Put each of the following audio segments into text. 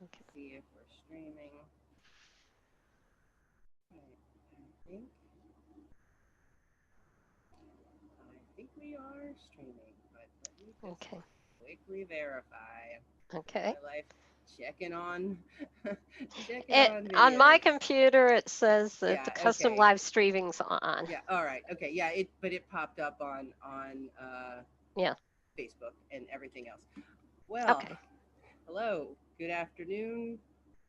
Okay. See if we're streaming. Right, I think we are streaming, but let me just Okay. quickly verify. Okay. My life checking on checking It on on my videos. computer it says that the Yeah, custom okay. live streaming's on. Yeah, all right. Okay. Yeah, it popped up on Yeah. Facebook and everything else. Well, Okay. hello. Good afternoon.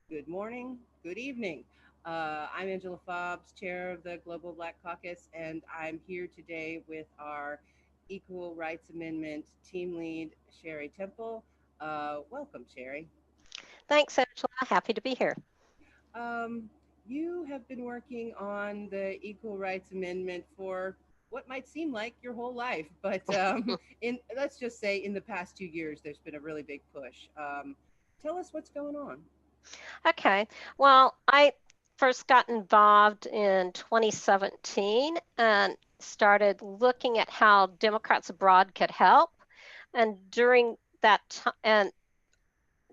Good morning. Good evening. I'm Angela Fobbs, chair of the Global Black Caucus, and I'm here today with our Equal Rights Amendment team lead, Shari Temple. Welcome, Shari. Thanks, Angela. Happy to be here. Um, you have been working on the Equal Rights Amendment for what might seem like your whole life, but in let's just say in the past 2 years, there's been a really big push. Tell us what's going on. Okay. Well, I first got involved in 2017 and started looking at how Democrats abroad could help. And during that time, and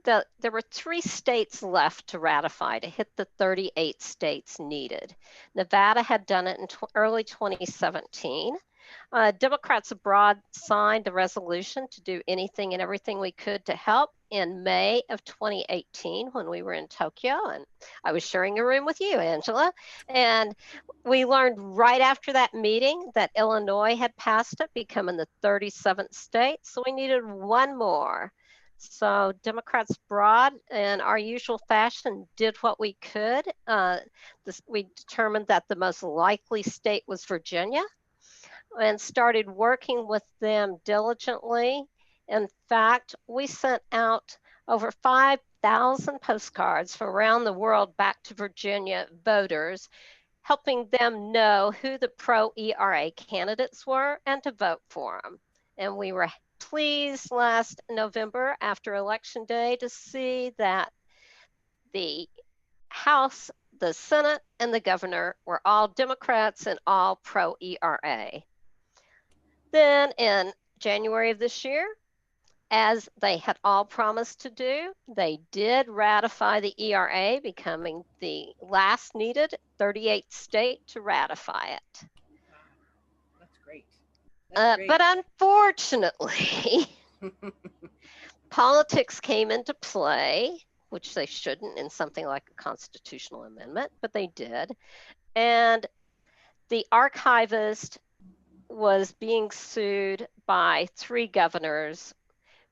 there were three states left to ratify to hit the 38 states needed. Nevada had done it in early 2017. Democrats abroad signed a resolution to do anything and everything we could to help in May of 2018 when we were in Tokyo. And I was sharing a room with you, Angela. And we learned right after that meeting that Illinois had passed it, becoming the 37th state. So we needed one more. So Democrats abroad, in our usual fashion, did what we could. We determined that the most likely state was Virginia and started working with them diligently. In fact, we sent out over 5,000 postcards from around the world back to Virginia voters, helping them know who the pro ERA candidates were and to vote for them. And we were pleased last November after Election Day to see that the House, the Senate, and the governor were all Democrats and all pro ERA. Then in January of this year, as they had all promised to do, they did ratify the ERA, becoming the last needed 38th state to ratify it. Wow, that's great. That's great. But unfortunately, politics came into play, which they shouldn't in something like a constitutional amendment, but they did. And the archivist was being sued by three governors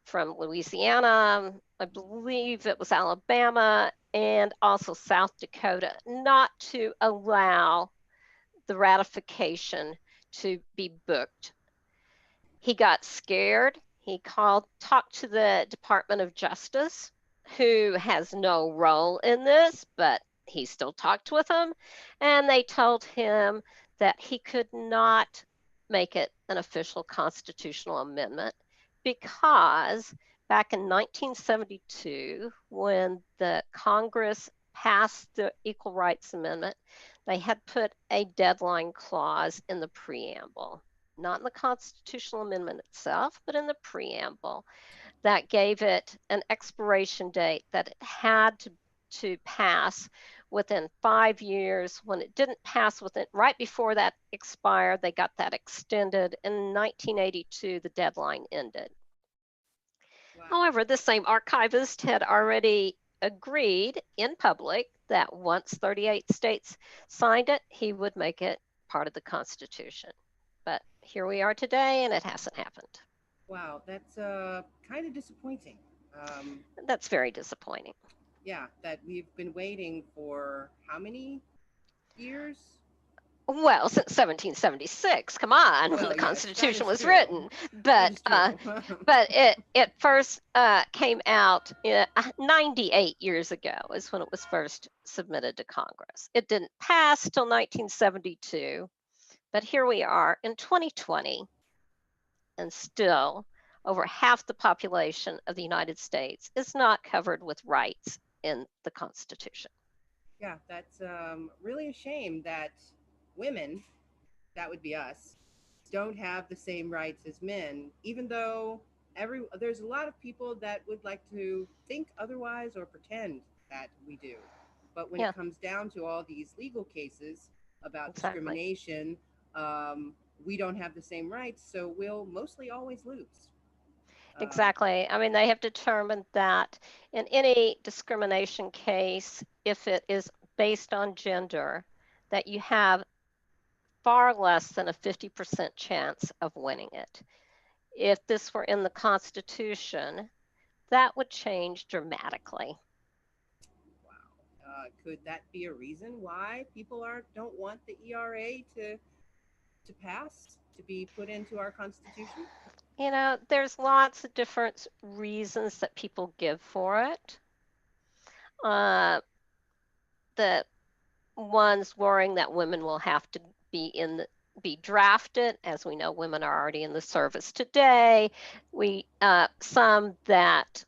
from Louisiana, I believe it was Alabama, and also South Dakota, not to allow the ratification to be booked. He got scared. He talked to the Department of Justice, who has no role in this, but he still talked with them. And they told him that he could not make it an official constitutional amendment because back in 1972, when the Congress passed the Equal Rights Amendment, they had put a deadline clause in the preamble, not in the constitutional amendment itself, but in the preamble that gave it an expiration date that it had to pass within 5 years. When it didn't pass within right before that expired, they got that extended. In 1982, the deadline ended. Wow. However, the same archivist had already agreed in public that once 38 states signed it, he would make it part of the Constitution. But here we are today, and it hasn't happened. Wow, that's kind of disappointing. Um, That's very disappointing. yeah, that we've been waiting for how many years? Well, since 1776, come on, when the Well, yes, that Constitution is was true. written. That But is true. it first came out 98 years ago is when it was first submitted to Congress. It didn't pass till 1972, but here we are in 2020, and still over half the population of the United States is not covered with rights in the Constitution. Yeah, that's really a shame that women, that would be us, don't have the same rights as men, even though there's a lot of people that would like to think otherwise or pretend that we do. But when Yeah, it comes down to all these legal cases about exactly. discrimination, um, we don't have the same rights, so we'll mostly always lose. Um, Exactly. I mean, they have determined that in any discrimination case, if it is based on gender, that you have far less than a 50% chance of winning it. If this were in the Constitution, that would change dramatically. wow. Could that be a reason why people aren't don't want the ERA to pass to be put into our Constitution? There's lots of different reasons that people give for it. Uh, the ones worrying that women will have to be drafted. As we know, women are already in the service today. We Some that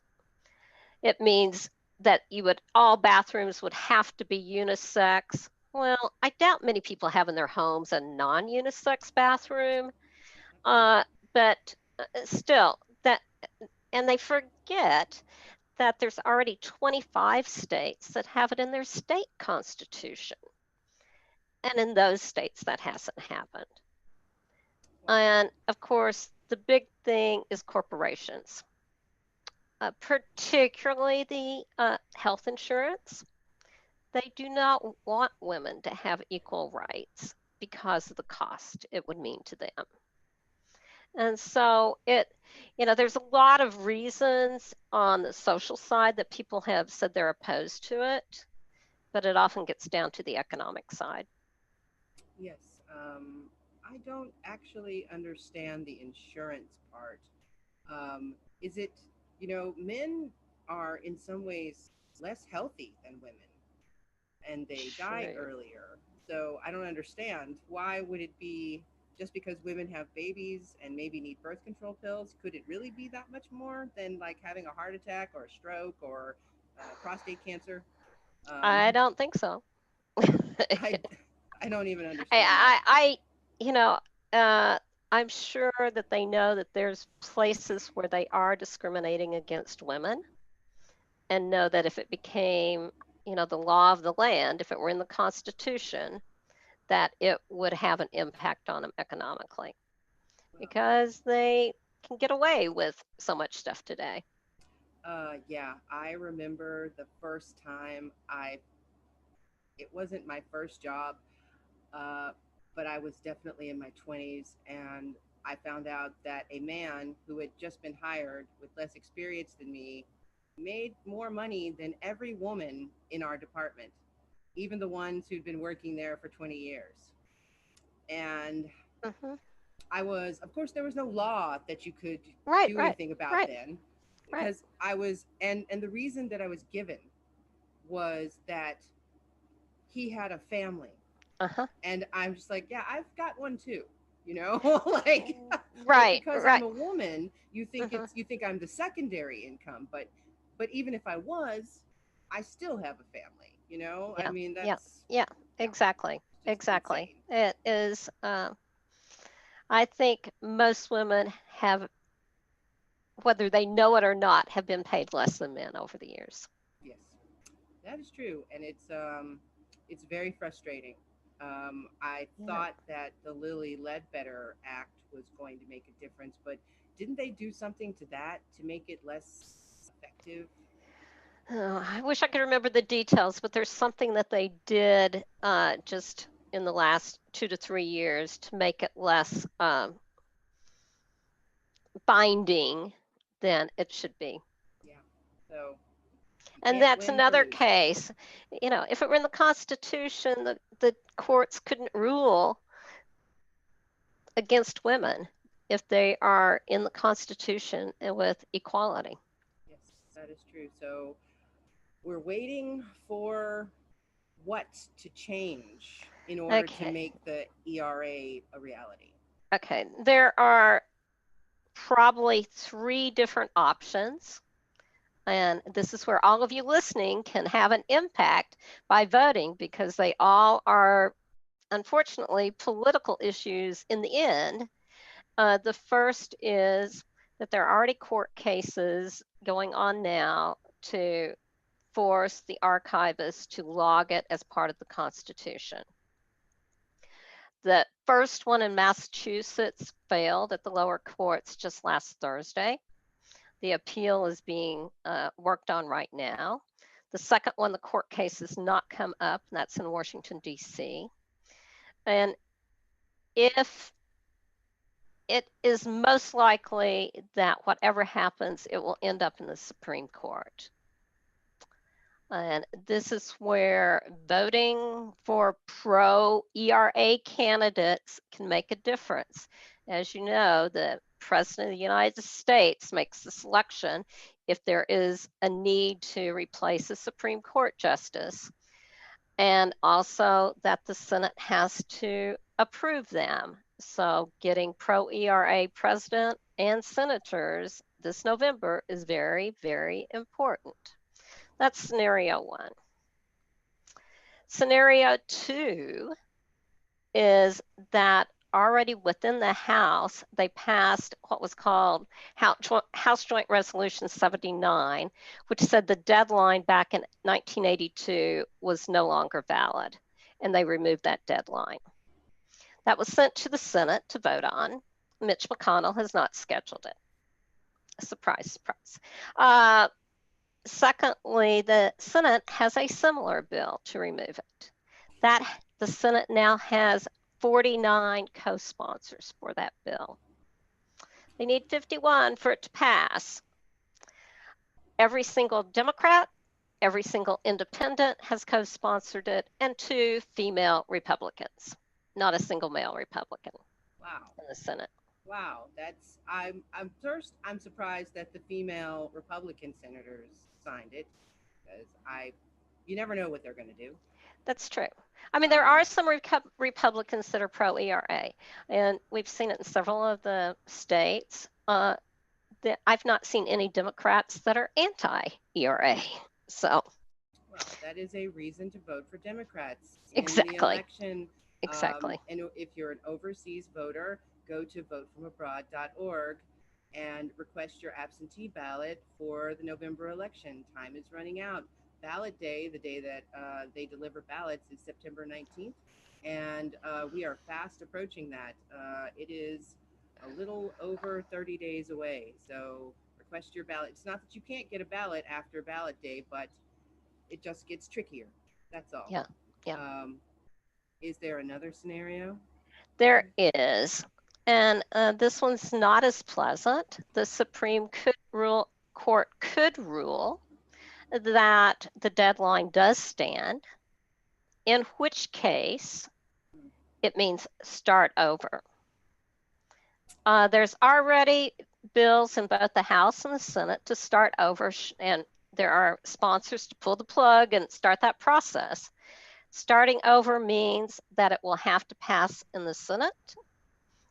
it means that you would all bathrooms would have to be unisex. Well, I doubt many people have in their homes a non-unisex bathroom, Absolutely. uh, but still, that and they forget that there's already 25 states that have it in their state constitution. And in those states, that hasn't happened. Wow. And of course, the big thing is corporations, particularly the health insurance. They do not want women to have equal rights because of the cost it would mean to them. And so there's a lot of reasons on the social side that people have said they're opposed to it, but it often gets down to the economic side. Yes. I don't actually understand the insurance part. Is it, men are in some ways less healthy than women and they die True. earlier. So I don't understand. Why would it be just because women have babies and maybe need birth control pills? Could it really be that much more than like having a heart attack or a stroke or prostate cancer? I Um, don't think so. I, I don't even I, understand that. I, you know, uh, I'm sure that they know that there's places where they are discriminating against women, and know that if it became, the law of the land, if it were in the Constitution, that it would have an impact on them economically Wow. because they can get away with so much stuff today. Yeah, I remember the first time it wasn't my first job, uh, but I was definitely in my 20s, and I found out that a man who had just been hired with less experience than me made more money than every woman in our department, even the ones who'd been working there for 20 years. And Hmm. of course, there was no law that you could Right, do right, anything about right, then right. because and the reason that I was given was that he had a family. Uh-huh. And I'm just like, yeah, I've got one too, you know, like, but Right, because I'm right. a woman, Hmm. you think I'm the secondary income, but even if I was, I still have a family, you know. I Yeah, mean, yeah, that's yeah. yeah, Exactly, it's just exactly. insane. It is. I think most women have, whether they know it or not, have been paid less than men over the years. Yes, that is true, and it's very frustrating. I Yeah. thought that the Lilly Ledbetter Act was going to make a difference, but didn't they do something to that to make it less effective? Oh, I wish I could remember the details, but there's something that they did just in the last 2 to 3 years to make it less binding than it should be. Yeah. So you And can't that's win for another losing. case. If it were in the Constitution, the courts couldn't rule against women if they are in the Constitution and with equality. Yes, that is true. So we're waiting for what to change in order to Okay. make the ERA a reality. Okay. There are probably three different options. And this is where all of you listening can have an impact by voting because they all are, unfortunately, political issues in the end. The first is that there are already court cases going on now to force the archivist to log it as part of the Constitution. The first one in Massachusetts failed at the lower courts just last Thursday. The appeal is being worked on right now. The second one, the court case has not come up, and that's in Washington, D.C. And if it is most likely that whatever happens, it will end up in the Supreme Court. And this is where voting for pro-ERA candidates can make a difference. As you know, the President of the United States makes the selection if there is a need to replace a Supreme Court justice, and also that the Senate has to approve them. So getting pro-ERA president and senators this November is very, very important. That's scenario one. Scenario two is that already within the House, they passed what was called House Joint Resolution 79, which said the deadline back in 1982 was no longer valid, and they removed that deadline. That was sent to the Senate to vote on. Mitch McConnell has not scheduled it. Surprise, surprise. Secondly, the Senate has a similar bill to remove it. That the Senate now has 49 co-sponsors for that bill. They need 51 for it to pass. Every single Democrat, every single independent has co-sponsored it, and 2 female Republicans, not a single male Republican. Wow. In the Senate. Wow, I'm surprised that the female Republican senators signed it, because you never know what they're going to do. That's true. I mean, there are some Republicans that are pro ERA, and we've seen it in several of the states. I've not seen any Democrats that are anti ERA. So, well, that is a reason to vote for Democrats in the exactly. election. Exactly. And if you're an overseas voter, go to votefromabroad.org and request your absentee ballot for the November election. Time is running out. Ballot day, the day that they deliver ballots, is September 19th, and we are fast approaching that. It is a little over 30 days away, so request your ballot. It's not that you can't get a ballot after ballot day, but it just gets trickier. That's all. Yeah. Yeah. Is there another scenario? There is. And this one's not as pleasant. The Supreme Court could rule that the deadline does stand, in which case it means start over. There's already bills in both the House and the Senate to start over, and there are sponsors to pull the plug and start that process. Starting over means that it will have to pass in the Senate,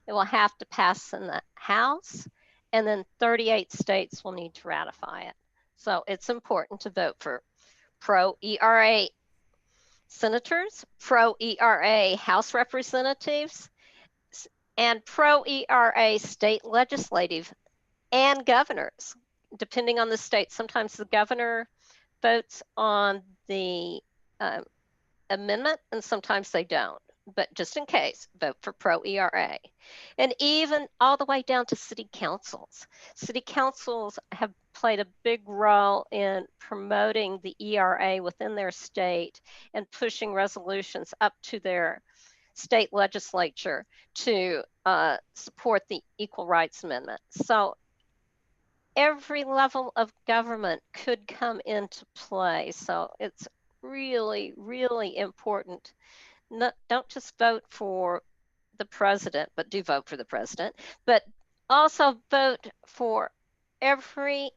it will have to pass in the House, and then 38 states will need to ratify it. So it's important to vote for pro-ERA senators, pro-ERA House representatives, and pro-ERA state legislative and governors, depending on the state. Sometimes the governor votes on the amendment, and sometimes they don't. But just in case, vote for pro-ERA. And even all the way down to city councils. City councils have played a big role in promoting the ERA within their state and pushing resolutions up to their state legislature to support the Equal Rights Amendment. So every level of government could come into play. So it's really, really important. Don't just vote for the president, but do vote for the president, but also vote for every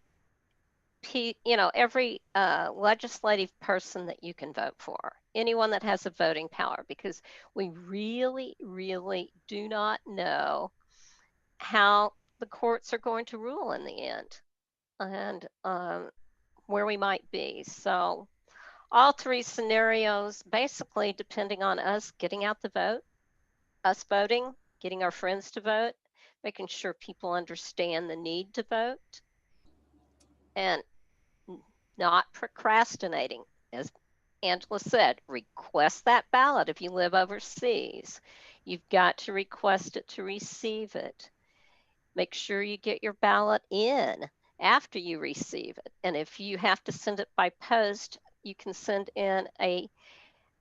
legislative person that you can vote for, anyone that has a voting power, because we really, really do not know how the courts are going to rule in the end, and where we might be. So all 3 scenarios, basically depending on us getting out the vote, us voting, getting our friends to vote, making sure people understand the need to vote, and not procrastinating. As Angela said, request that ballot if you live overseas. You've got to request it to receive it. Make sure you get your ballot in after you receive it. And if you have to send it by post, you can send in a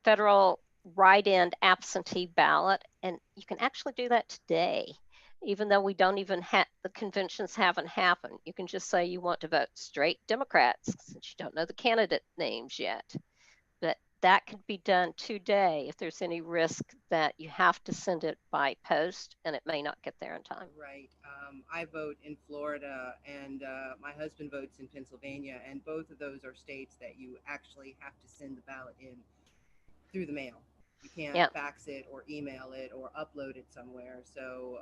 federal write-in absentee ballot, and you can actually do that today. Even though we don't even have the conventions haven't happened, you can just say you want to vote straight Democrats since you don't know the candidate names yet. But that could be done today if there's any risk that you have to send it by post and it may not get there in time. Right. I vote in Florida, and my husband votes in Pennsylvania, and both of those are states that you actually have to send the ballot in through the mail. You can't Yeah, fax it or email it or upload it somewhere. So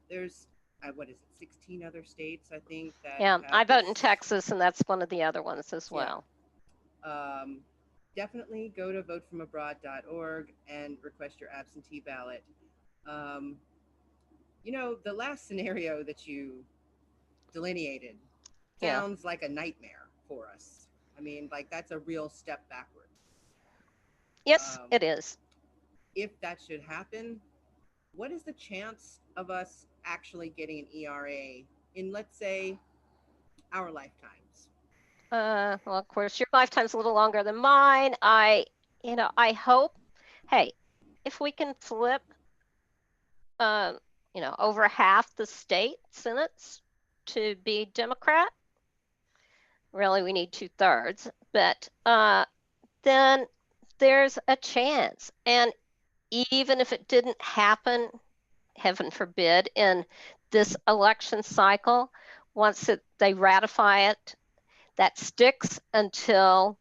there's, what is it, 16 other states, I think, that yeah. have I vote in this. Texas, and that's one of the other ones as Yeah. well. Um, Definitely go to votefromabroad.org and request your absentee ballot. Um, the last scenario that you delineated Yeah. sounds like a nightmare for us. I mean, like that's a real step backward. Yes, Um, it is. if that should happen, what is the chance of us actually getting an ERA in, let's say, our lifetimes? Well, of course, your lifetime's a little longer than mine. I hope, hey, if we can flip, um, over half the state senates to be Democrat, really we need 2/3, but then there's a chance. And even if it didn't happen, heaven forbid, in this election cycle, once they ratify it, that sticks until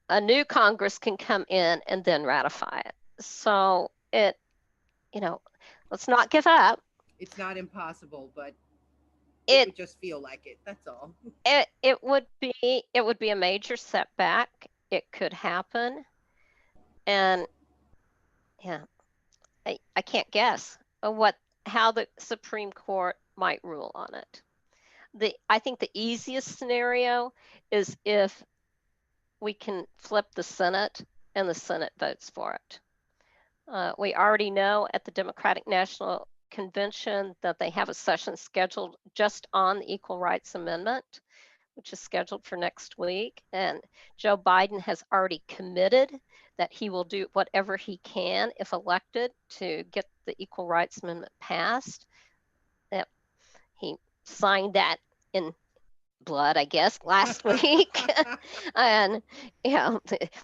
a new Congress can come in and then ratify it. So you know, let's not give up. It's not impossible, but it It would just feel like it. That's all. it would be a major setback. It could happen, and yeah, I can't guess what how the Supreme Court might rule on it. I think the easiest scenario is if we can flip the Senate and the Senate votes for it. We already know at the Democratic National Convention that they have a session scheduled just on the Equal Rights Amendment, which is scheduled for next week. And Joe Biden has already committed that he will do whatever he can, if elected, to get the Equal Rights Amendment passed. That he signed that in blood, I guess, last week. And,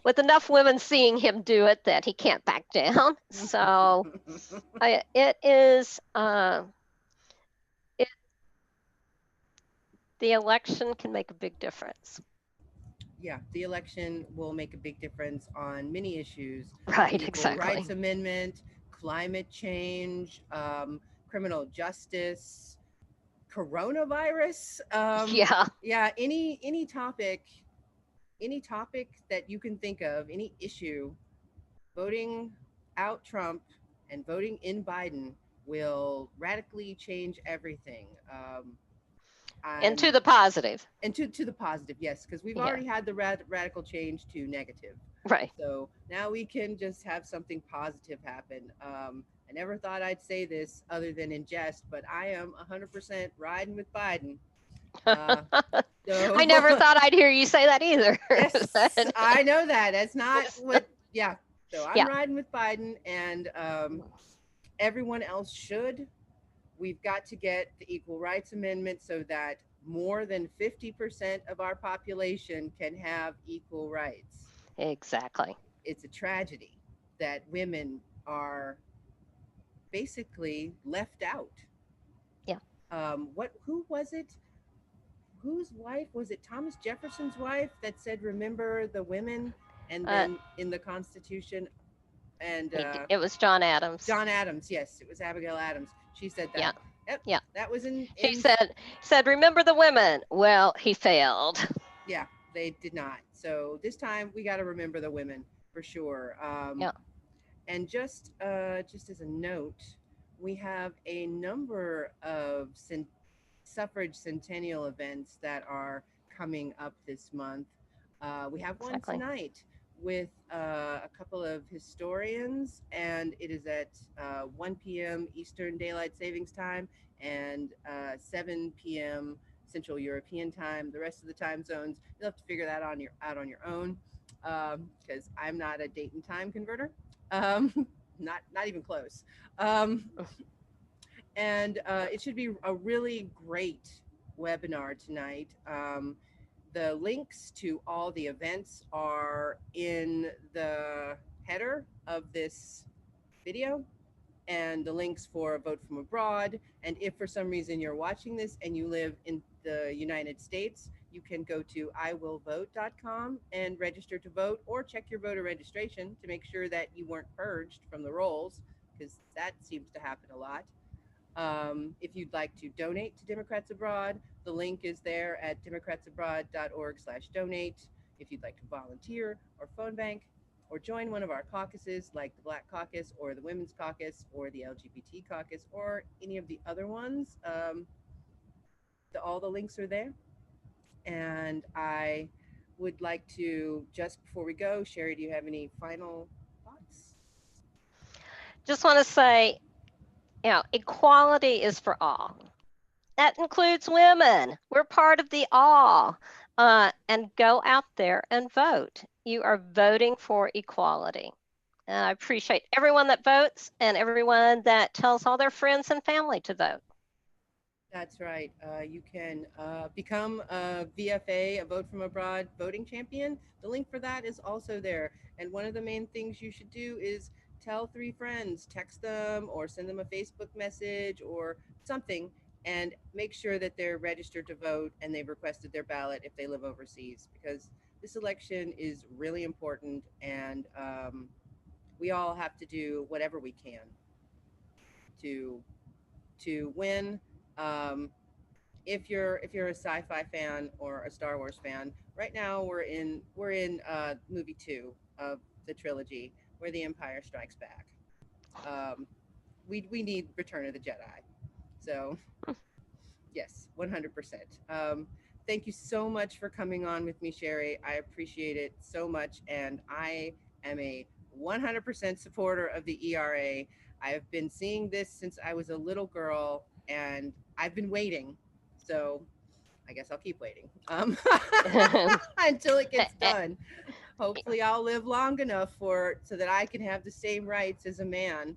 with enough women seeing him do it that he can't back down. So it is, it, the election can make a big difference. Yeah, the election will make a big difference on many issues: the Right, Equal Rights exactly. Amendment, climate change, criminal justice, coronavirus. Yeah, Yeah, any topic that you can think of, any issue, voting out Trump and voting in Biden will radically change everything. and I'm to the positive. and to the positive, yes, because we've Yeah, already had the radical change to negative. right. So now we can just have something positive happen. I never thought I'd say this other than in jest, but I am 100% riding with Biden. Uh, I never so thought I'd hear you say that either. yes, But, I know that. That's not what. Yeah. So I'm yeah, riding with Biden, and everyone else should. We've got to get the Equal Rights Amendment so that more than 50% of our population can have equal rights. exactly. It's a tragedy that women are basically left out. Yeah. Who was it? Whose wife was it? Thomas Jefferson's wife that said, "Remember the women," and Uh, then in the Constitution, and it was John Adams. John Adams. Yes, it was Abigail Adams. She said Yeah, that. Yep, yeah. that was She in. said, remember the women. Well, he failed. Yeah, they did not. So this time we got to remember the women for sure. Yeah. And just as a note, we have a number of suffrage centennial events that are coming up this month. We have one Exactly. tonight with a couple of historians, and it is at 1 p.m. Eastern Daylight Savings Time and 7 p.m. Central European Time. The rest of the time zones, you'll have to figure that out on your own, because I'm not a date and time converter. Not even close. Um, and it should be a really great webinar tonight. The links to all the events are in the header of this video, and the links for Vote from Abroad. And if for some reason you're watching this and you live in the United States, you can go to iwillvote.com and register to vote, or check your voter registration to make sure that you weren't purged from the rolls, because that seems to happen a lot. If you'd like to donate to Democrats Abroad, the link is there at democratsabroad.org/donate. If you'd like to volunteer or phone bank or join one of our caucuses like the Black Caucus or the Women's Caucus or the LGBT Caucus or any of the other ones, all the links are there. And I would like to, just before we go, Sherry, do you have any final thoughts? Just want to say, equality is for all. That includes women. We're part of the all. And go out there and vote. You are voting for equality. And I appreciate everyone that votes and everyone that tells all their friends and family to vote. That's right. You can become a VFA, a Vote from Abroad voting champion. The link for that is also there. And one of the main things you should do is tell 3 friends, text them or send them a Facebook message or something, and make sure that they're registered to vote and they've requested their ballot if they live overseas, because this election is really important, and we all have to do whatever we can to win. Um, if you're a sci-fi fan or a Star Wars fan, right now we're in movie 2 of the trilogy, where the Empire Strikes Back. Um, we need Return of the Jedi. So yes, 100%. Thank you so much for coming on with me, Sherry. I appreciate it so much, and I am a 100% supporter of the ERA. I've been seeing this since I was a little girl, and I've been waiting. So I guess I'll keep waiting until it gets done. Hopefully, I'll live long enough for so that I can have the same rights as a man.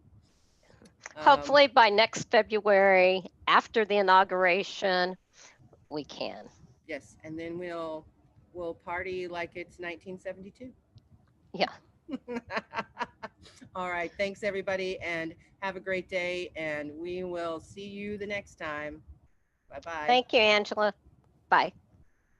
Um, Hopefully by next February, after the inauguration, we can. yes, and then we'll party like it's 1972. Yeah. All right, thanks everybody, and have a great day. And we will see you the next time. Bye bye. Thank you, Angela. Bye.